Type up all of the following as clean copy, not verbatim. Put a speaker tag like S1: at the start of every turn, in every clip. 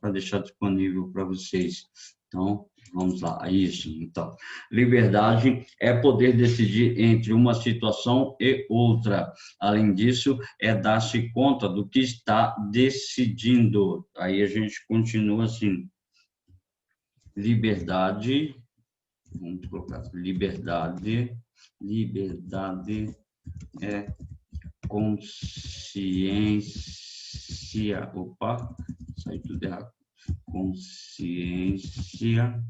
S1: para deixar disponível para vocês. Então, vamos lá. Isso, então. Liberdade é poder decidir entre uma situação e outra. Além disso, é dar-se conta do que está decidindo. Aí a gente continua assim. Liberdade, vamos colocar liberdade é consciência, opa, saiu tudo errado, consciência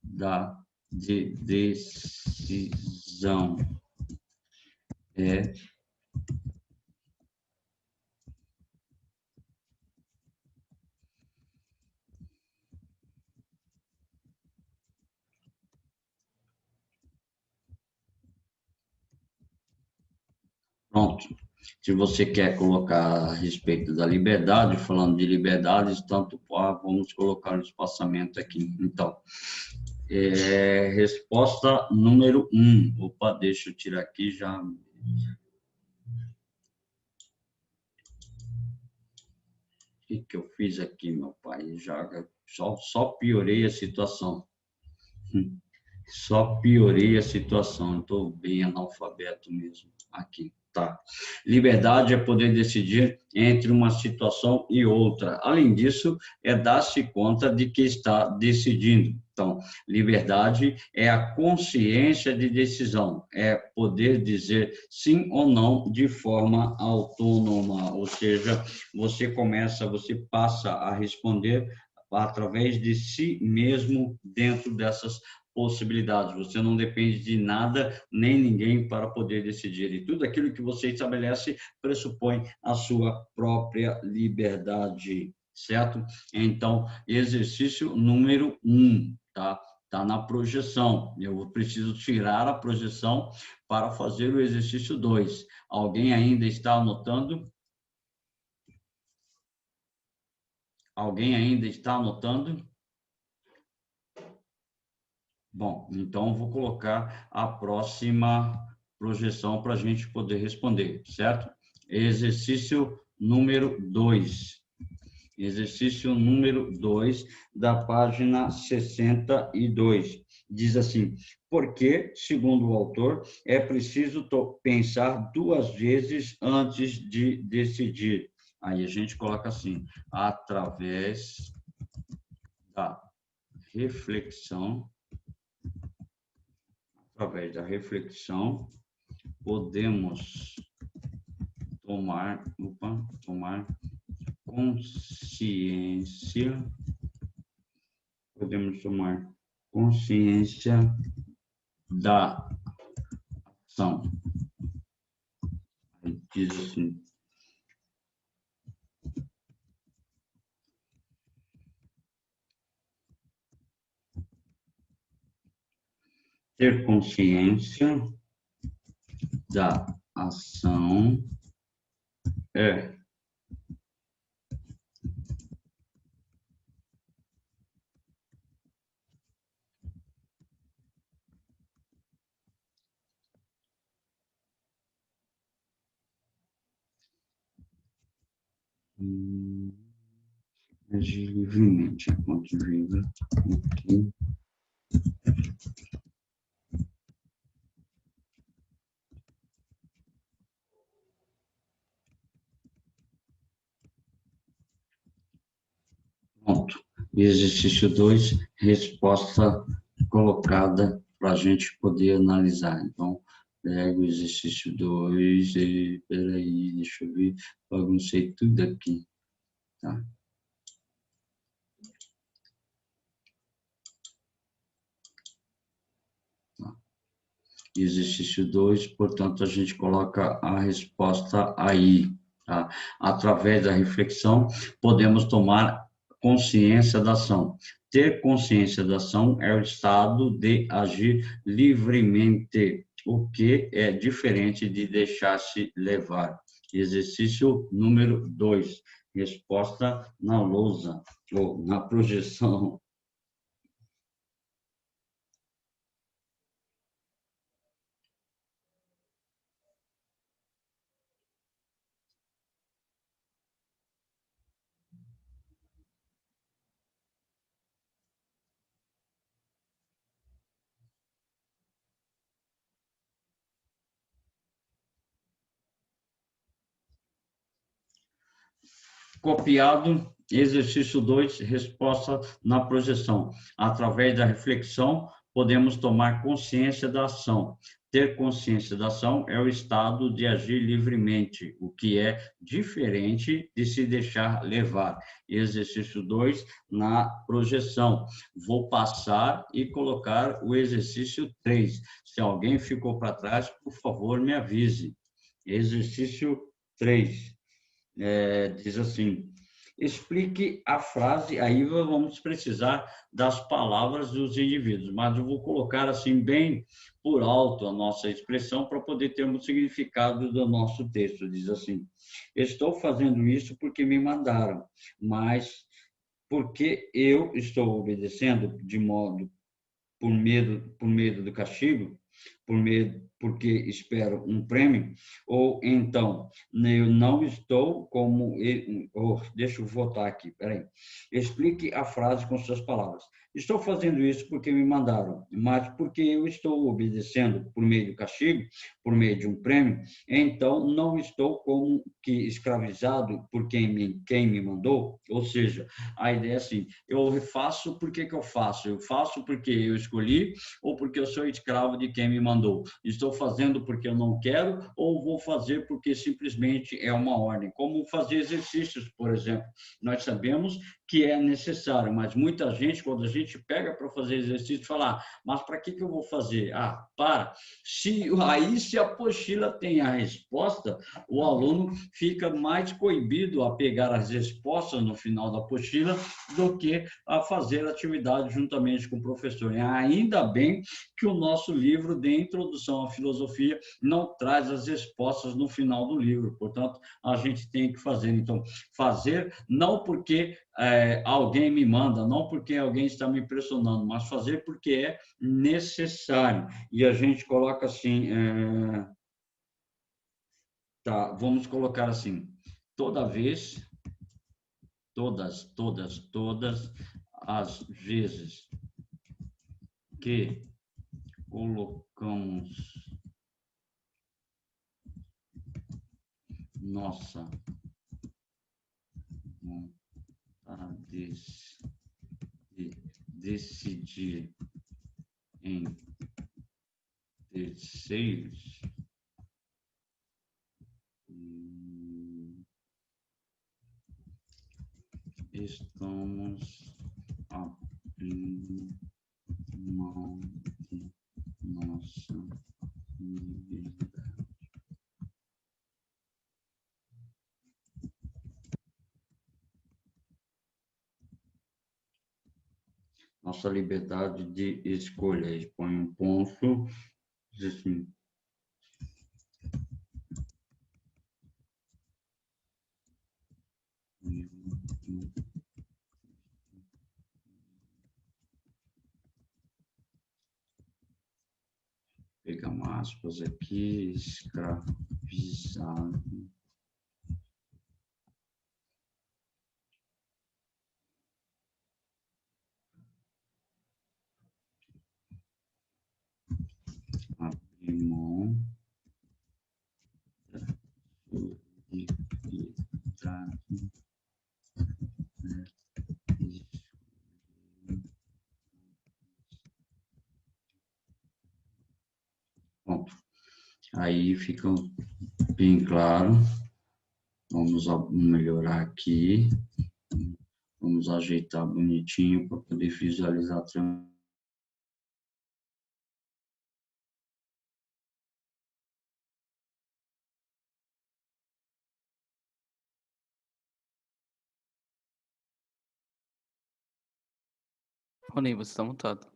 S1: da decisão. Pronto. Se você quer colocar a respeito da liberdade, falando de liberdades, tanto vamos colocar no espaçamento aqui. Então, resposta número 1. Opa, deixa eu tirar aqui já. O que eu fiz aqui, meu pai? Já só piorei a situação. Só piorei a situação. Estou bem analfabeto mesmo aqui. Tá. Liberdade é poder decidir entre uma situação e outra. Além disso, é dar-se conta de que está decidindo. Então, liberdade é a consciência de decisão, é poder dizer sim ou não de forma autônoma, ou seja, você passa a responder através de si mesmo dentro dessas possibilidades. Você não depende de nada nem ninguém para poder decidir. E tudo aquilo que você estabelece pressupõe a sua própria liberdade, certo? Então, exercício número 1, tá? Está na projeção. Eu preciso tirar a projeção para fazer o exercício 2. Alguém ainda está anotando? Alguém ainda está anotando? Bom, então vou colocar a próxima projeção para a gente poder responder, certo? Exercício número 2. Exercício número 2 da página 62. Diz assim: porque, segundo o autor, é preciso pensar 2 vezes antes de decidir. Aí a gente coloca assim: através da reflexão, podemos tomar consciência, da ação. Diz assim: ter consciência da ação é agir livremente, enquanto viva aqui. Pronto. Exercício 2, resposta colocada para a gente poder analisar. Então, pego o exercício 2 e, peraí, deixa eu ver, baguncei tudo aqui, tá? Exercício 2, portanto, a gente coloca a resposta aí, tá? Através da reflexão, podemos tomar consciência da ação. Ter consciência da ação é o estado de agir livremente, o que é diferente de deixar-se levar. Exercício número 2, resposta na lousa, ou na projeção. Copiado, exercício 2, resposta na projeção. Através da reflexão, podemos tomar consciência da ação. Ter consciência da ação é o estado de agir livremente, o que é diferente de se deixar levar. Exercício 2, na projeção. Vou passar e colocar o exercício 3. Se alguém ficou para trás, por favor, me avise. Exercício 3. Diz assim: explique a frase, aí vamos precisar das palavras dos indivíduos, mas eu vou colocar assim bem por alto a nossa expressão para poder ter um significado do nosso texto. Diz assim: estou fazendo isso porque me mandaram, mas porque eu estou obedecendo de modo por medo do castigo, porque espero um prêmio, ou então eu não estou como deixa eu voltar aqui, peraí. Explique a frase com suas palavras. Estou fazendo isso porque me mandaram, mas porque eu estou obedecendo por meio do castigo, por meio de um prêmio, então não estou como que escravizado por quem me mandou. Ou seja, a ideia é assim: eu faço porque que eu faço? Eu faço porque eu escolhi ou porque eu sou escravo de quem me mandou? Estou fazendo porque eu não quero ou vou fazer porque simplesmente é uma ordem? Como fazer exercícios, por exemplo. Nós sabemos que é necessário, mas muita gente, quando a gente pega para fazer exercício, fala: mas para que eu vou fazer? Se a apostila tem a resposta, o aluno fica mais coibido a pegar as respostas no final da apostila do que a fazer atividade juntamente com o professor. E ainda bem que o nosso livro de Introdução à Filosofia não traz as respostas no final do livro, portanto, a gente tem que fazer. Então, fazer não porque alguém me manda, não porque alguém está me pressionando, mas fazer porque é necessário. E a gente coloca assim, vamos colocar assim: toda vez, todas as vezes que colocamos nossa vontade de decidir em terceiros, estamos abrindo mão de nossa liberdade. Nossa liberdade de escolha. Aí põe um ponto, diz assim: pegar uma aspas aqui, escravizado. Abrir mão da liberdade. Pronto. Aí fica bem claro. Vamos melhorar aqui. Vamos ajeitar bonitinho para poder visualizar tranquilo.
S2: Rony, você está mutado.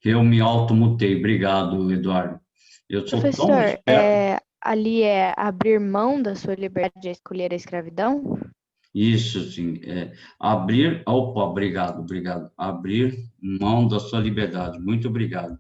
S1: Eu me automutei. Obrigado, Eduardo. Eu sou tão
S3: Professor,
S1: esperto.
S3: ali é abrir mão da sua liberdade de escolher a escravidão?
S1: Isso, sim. Opa, obrigado. Abrir mão da sua liberdade. Muito obrigado.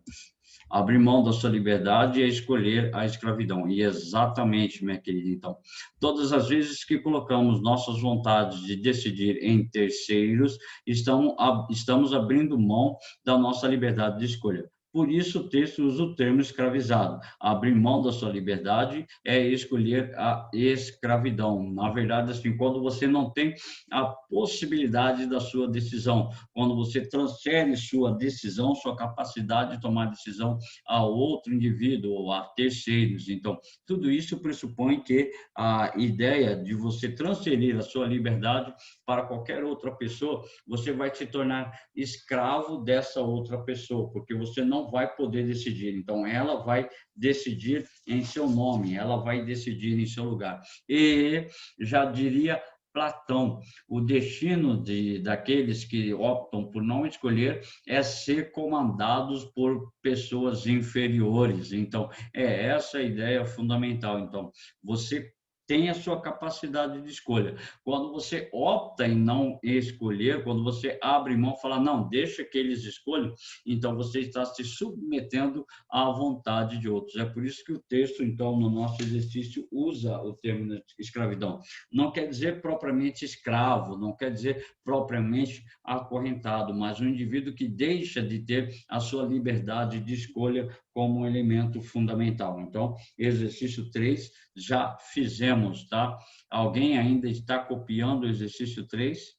S1: Abrir mão da sua liberdade é escolher a escravidão. E exatamente, minha querida. Então, todas as vezes que colocamos nossas vontades de decidir em terceiros, estamos abrindo mão da nossa liberdade de escolha. Por isso o texto usa o termo escravizado. Abrir mão da sua liberdade é escolher a escravidão. Na verdade, assim, quando você não tem a possibilidade da sua decisão, quando você transfere sua decisão, sua capacidade de tomar decisão a outro indivíduo ou a terceiros. Então, tudo isso pressupõe que a ideia de você transferir a sua liberdade para qualquer outra pessoa, você vai se tornar escravo dessa outra pessoa, porque você não vai poder decidir. Então, ela vai decidir em seu nome, ela vai decidir em seu lugar. E já diria Platão, o destino daqueles que optam por não escolher é ser comandados por pessoas inferiores. Então, é essa a ideia fundamental. Então, você tem a sua capacidade de escolha. Quando você opta em não escolher, quando você abre mão, fala, não, deixa que eles escolham, então você está se submetendo à vontade de outros. É por isso que o texto, então, no nosso exercício, usa o termo escravidão. Não quer dizer propriamente escravo, não quer dizer propriamente acorrentado, mas um indivíduo que deixa de ter a sua liberdade de escolha como um elemento fundamental. Então, exercício 3 já fizemos, tá? Alguém ainda está copiando o exercício 3?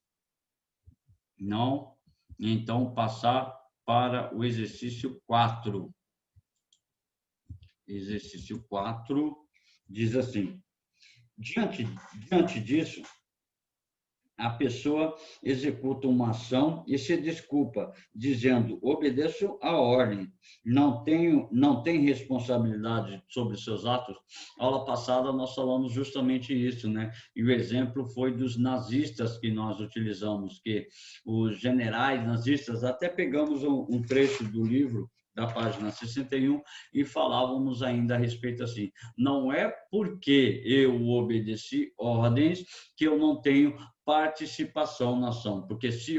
S1: Não? Então, passar para o exercício 4. Exercício 4 diz assim: diante disso, a pessoa executa uma ação e se desculpa, dizendo: obedeço à ordem, não tem responsabilidade sobre seus atos. Aula passada nós falamos justamente isso, né? E o exemplo foi dos nazistas que nós utilizamos, que os generais nazistas, até pegamos um trecho do livro da página 61 e falávamos ainda a respeito assim: não é porque eu obedeci ordens que eu não tenho participação na ação, porque se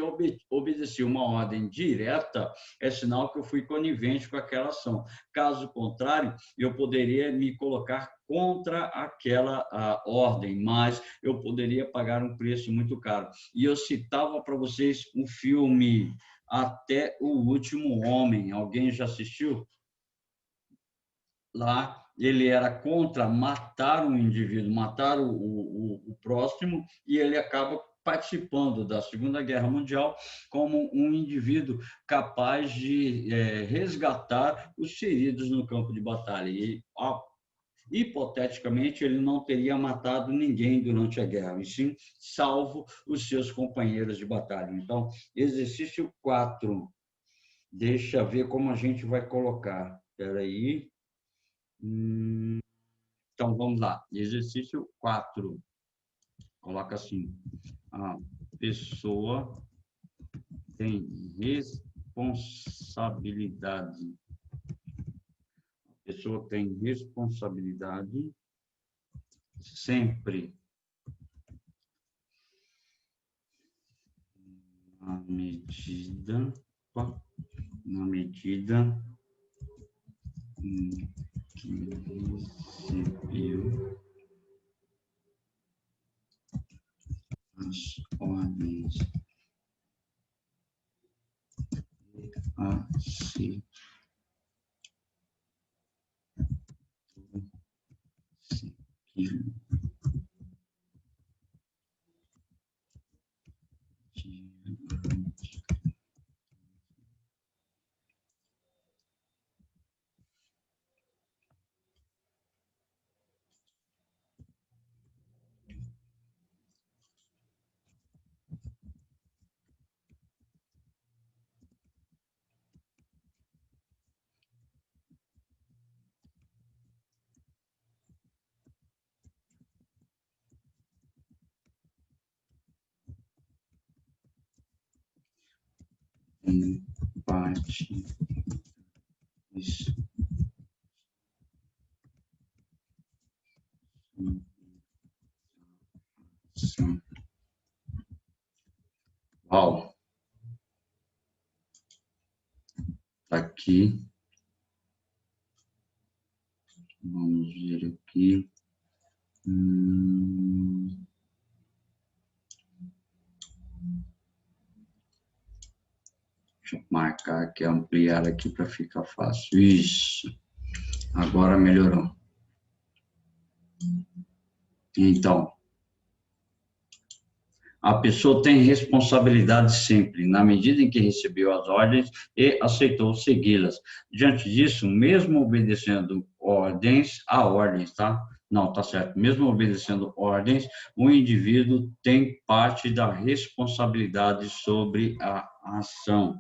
S1: obedeci uma ordem direta, é sinal que eu fui conivente com aquela ação. Caso contrário, eu poderia me colocar contra aquela ordem, mas eu poderia pagar um preço muito caro. E eu citava para vocês um filme, Até o Último Homem. Alguém já assistiu? Lá ele era contra matar um indivíduo, matar o próximo, e ele acaba participando da Segunda Guerra Mundial como um indivíduo capaz de resgatar os feridos no campo de batalha. E, hipoteticamente, ele não teria matado ninguém durante a guerra, e sim salvo os seus companheiros de batalha. Então, exercício 4. Deixa eu ver como a gente vai colocar. Espera aí. Então, vamos lá. Exercício 4. Coloca assim: a pessoa tem responsabilidade. A pessoa tem responsabilidade sempre na medida em que recebeu as ordens a seguir. Parte isso. Sim. Uau. Tá aqui. Vamos ver aqui. marcar aqui, ampliar aqui para ficar fácil. Isso. Agora melhorou. Então, a pessoa tem responsabilidade sempre, na medida em que recebeu as ordens e aceitou segui-las. Diante disso, mesmo obedecendo ordens, tá? Não, tá certo. Mesmo obedecendo ordens, o indivíduo tem parte da responsabilidade sobre a ação.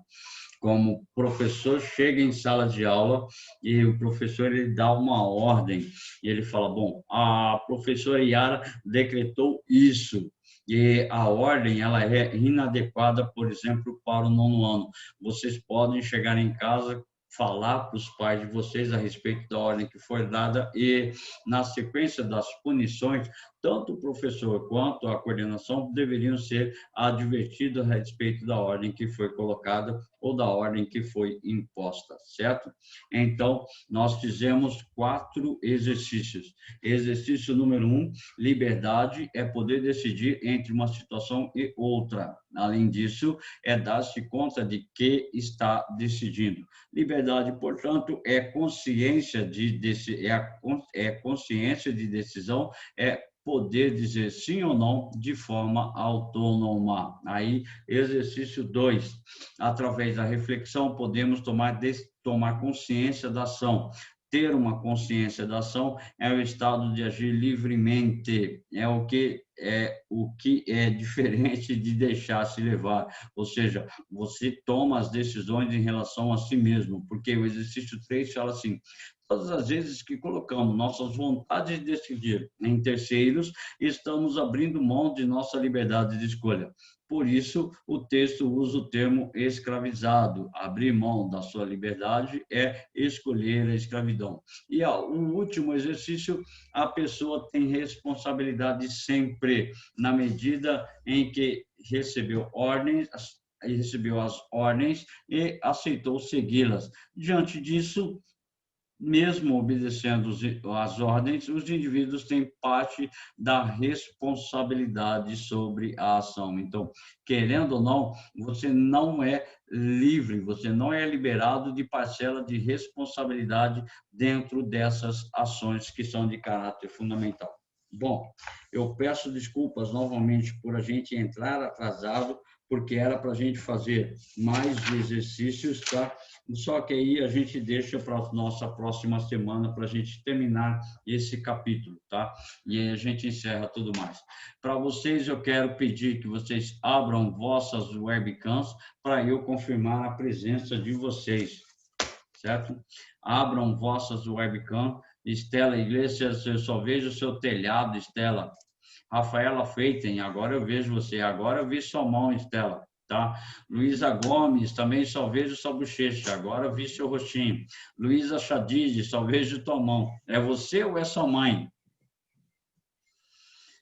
S1: Como o professor chega em sala de aula e o professor ele dá uma ordem e ele fala, bom, a professora Yara decretou isso e a ordem ela é inadequada, por exemplo, para o 9º ano. Vocês podem chegar em casa, falar para os pais de vocês a respeito da ordem que foi dada e, na sequência das punições, tanto o professor quanto a coordenação deveriam ser advertidos a respeito da ordem que foi colocada ou da ordem que foi imposta, certo? Então, nós fizemos 4 exercícios. Exercício número 1, liberdade é poder decidir entre uma situação e outra. Além disso, é dar-se conta de que está decidindo. Liberdade, portanto, é consciência consciência de decisão, é poder dizer sim ou não de forma autônoma. Aí, exercício 2. Através da reflexão, podemos tomar consciência da ação. Ter uma consciência da ação é o estado de agir livremente, é o que é diferente de deixar se levar, ou seja, você toma as decisões em relação a si mesmo, porque o exercício 3 fala assim, todas as vezes que colocamos nossas vontades de decidir em terceiros, estamos abrindo mão de nossa liberdade de escolha. Por isso, o texto usa o termo escravizado. Abrir mão da sua liberdade é escolher a escravidão. E o último exercício, a pessoa tem responsabilidade sempre, na medida em que recebeu as ordens e aceitou segui-las. Diante disso, mesmo obedecendo as ordens, os indivíduos têm parte da responsabilidade sobre a ação. Então, querendo ou não, você não é livre, você não é liberado de parcela de responsabilidade dentro dessas ações que são de caráter fundamental. Bom, eu peço desculpas novamente por a gente entrar atrasado, porque era para a gente fazer mais exercícios, tá? Só que aí a gente deixa para a nossa próxima semana para a gente terminar esse capítulo, tá? E aí a gente encerra tudo mais. Para vocês, eu quero pedir que vocês abram vossas webcams para eu confirmar a presença de vocês, certo? Abram vossas webcams. Estela Iglesias, eu só vejo o seu telhado, Estela. Rafaela Feiten, agora eu vejo você. Agora eu vi sua mão, Estela. Tá? Luísa Gomes, também só vejo sua bochecha, agora vi seu rostinho. Luísa Chadid, só vejo tua mão. É você ou é sua mãe?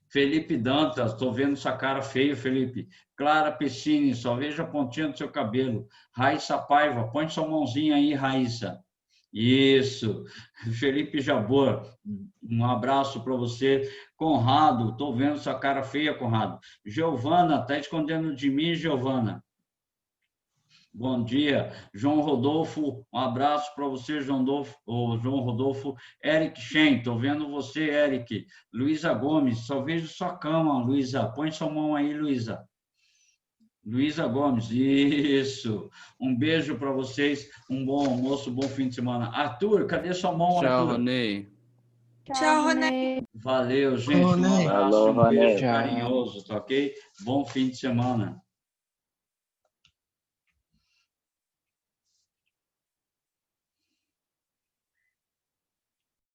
S1: Felipe Dantas, estou vendo sua cara feia, Felipe. Clara Pessini, só vejo a pontinha do seu cabelo. Raíssa Paiva, põe sua mãozinha aí, Raíssa. Isso. Felipe Jabor, um abraço para você. Conrado, estou vendo sua cara feia, Conrado. Giovana, está escondendo de mim, Giovana? Bom dia. João Rodolfo, um abraço para você, João Rodolfo. Eric Shen, estou vendo você, Eric. Luísa Gomes, só vejo sua cama, Luísa. Põe sua mão aí, Luísa. Luísa Gomes, isso. Um beijo para vocês, um bom almoço, bom fim de semana. Arthur, cadê sua mão,
S2: Tchau,
S1: Arthur?
S2: Ronei.
S3: Tchau, Ronei.
S1: Valeu, gente. Um abraço, um beijo carinhoso, tá ok? Bom fim de semana.